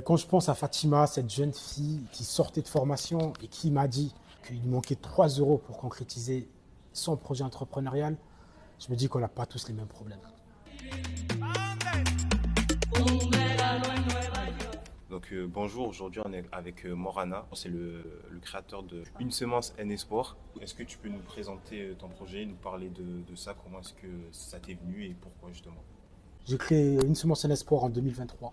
Quand je pense à Fatima, cette jeune fille qui sortait de formation et qui m'a dit qu'il lui manquait 3 euros pour concrétiser son projet entrepreneurial, je me dis qu'on n'a pas tous les mêmes problèmes. Donc bonjour, aujourd'hui on est avec Morana, c'est le créateur de Une Semence N Espoir. Est-ce que tu peux nous présenter ton projet, nous parler de ça, comment est-ce que ça t'est venu et pourquoi justement? J'ai créé Une Semence en Espoir en 2023.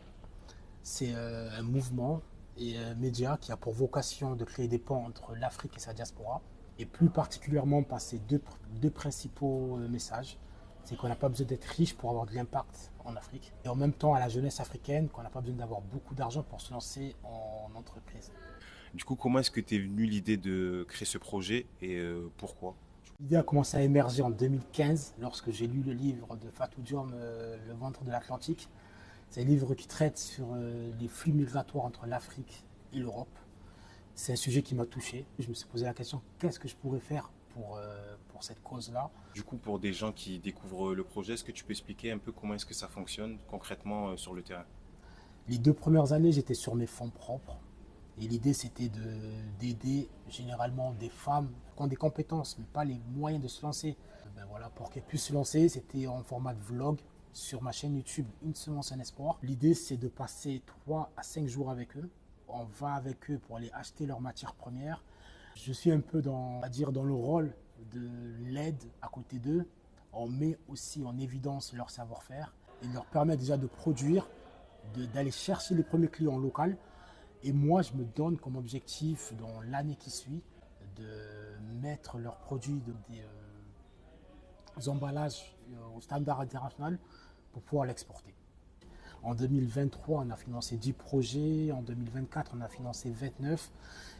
C'est un mouvement et un média qui a pour vocation de créer des ponts entre l'Afrique et sa diaspora, et plus particulièrement par ces deux principaux messages. C'est qu'on n'a pas besoin d'être riche pour avoir de l'impact en Afrique, et en même temps à la jeunesse africaine qu'on n'a pas besoin d'avoir beaucoup d'argent pour se lancer en entreprise. Du coup, comment est-ce que t'es venu l'idée de créer ce projet et pourquoi? L'idée a commencé à émerger en 2015 lorsque j'ai lu le livre de Fatou Diom, Le ventre de l'Atlantique. C'est un livre qui traite sur les flux migratoires entre l'Afrique et l'Europe. C'est un sujet qui m'a touché. Je me suis posé la question, qu'est-ce que je pourrais faire pour cette cause-là? Du coup, pour des gens qui découvrent le projet, est-ce que tu peux expliquer un peu comment est-ce que ça fonctionne concrètement sur le terrain? Les 2 premières années, j'étais sur mes fonds propres. Et l'idée, c'était d'aider généralement des femmes qui ont des compétences, mais pas les moyens de se lancer. Voilà, pour qu'elles puissent se lancer, c'était en format de vlog sur ma chaîne YouTube Une Semence en Espoir. L'idée, c'est de passer 3 à 5 jours avec eux. On va avec eux pour aller acheter leurs matières premières. Je suis un peu dans le rôle de l'aide à côté d'eux. On met aussi en évidence leur savoir-faire et leur permet déjà de produire, d'aller chercher les premiers clients locaux. Et moi, je me donne comme objectif dans l'année qui suit de mettre leurs produits dans des emballages au standard international pour pouvoir l'exporter. En 2023, on a financé 10 projets. En 2024, on a financé 29.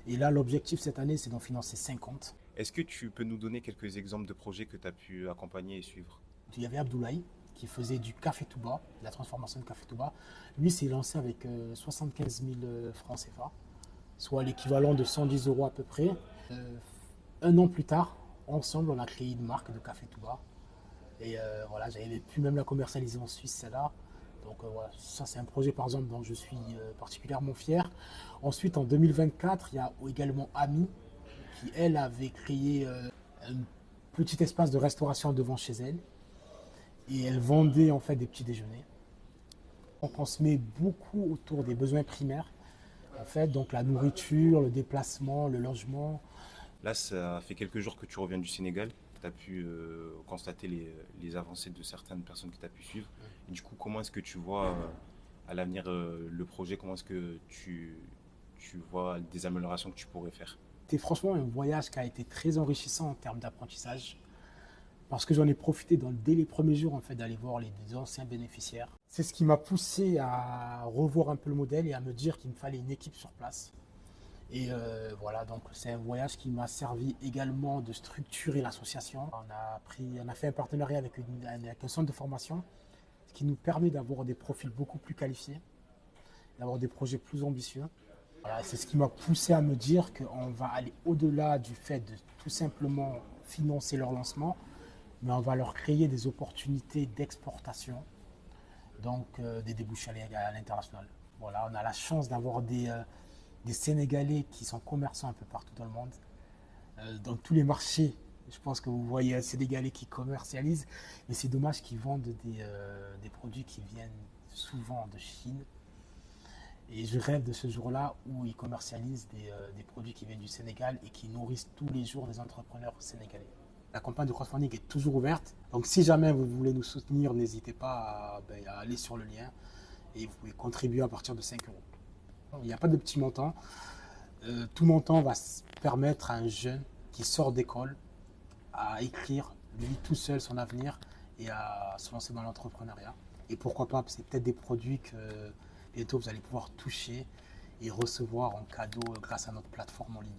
Et là, l'objectif cette année, c'est d'en financer 50. Est-ce que tu peux nous donner quelques exemples de projets que tu as pu accompagner et suivre? Il y avait Abdoulaye qui faisait du café Touba, de la transformation de café Touba. Lui s'est lancé avec 75 000 francs CFA, soit l'équivalent de 110 euros à peu près. Un an plus tard, ensemble, on a créé une marque de café Touba. Et voilà, j'avais pu même la commercialiser en Suisse, celle-là. Donc voilà, ça c'est un projet par exemple dont je suis particulièrement fier. Ensuite, en 2024, il y a également Ami qui, elle, avait créé un petit espace de restauration devant chez elle. Et elle vendait en fait des petits déjeuners. On se met beaucoup autour des besoins primaires, en fait, donc la nourriture, le déplacement, le logement. Là, ça fait quelques jours que tu reviens du Sénégal. Tu as pu constater les avancées de certaines personnes que tu as pu suivre. Et du coup, comment est-ce que tu vois à l'avenir le projet? Comment est-ce que tu vois des améliorations que tu pourrais faire? C'était franchement un voyage qui a été très enrichissant en termes d'apprentissage, parce que j'en ai profité dès les premiers jours en fait d'aller voir les anciens bénéficiaires. C'est ce qui m'a poussé à revoir un peu le modèle et à me dire qu'il me fallait une équipe sur place. Et voilà, donc c'est un voyage qui m'a servi également de structurer l'association. On a fait un partenariat avec un centre de formation, ce qui nous permet d'avoir des profils beaucoup plus qualifiés, d'avoir des projets plus ambitieux. Voilà, c'est ce qui m'a poussé à me dire qu'on va aller au-delà du fait de tout simplement financer leur lancement, mais on va leur créer des opportunités d'exportation, donc des débouchés à l'international. Voilà, on a la chance d'avoir des Sénégalais qui sont commerçants un peu partout dans le monde, dans tous les marchés. Je pense que vous voyez un Sénégalais qui commercialise, mais c'est dommage qu'ils vendent des produits qui viennent souvent de Chine. Et je rêve de ce jour-là où ils commercialisent des produits qui viennent du Sénégal et qui nourrissent tous les jours des entrepreneurs sénégalais. La campagne de crowdfunding est toujours ouverte. Donc si jamais vous voulez nous soutenir, n'hésitez pas à aller sur le lien et vous pouvez contribuer à partir de 5 euros. Il n'y a pas de petit montant. Tout montant va permettre à un jeune qui sort d'école à écrire lui tout seul son avenir et à se lancer dans l'entrepreneuriat. Et pourquoi pas, c'est peut-être des produits que bientôt vous allez pouvoir toucher et recevoir en cadeau grâce à notre plateforme en ligne.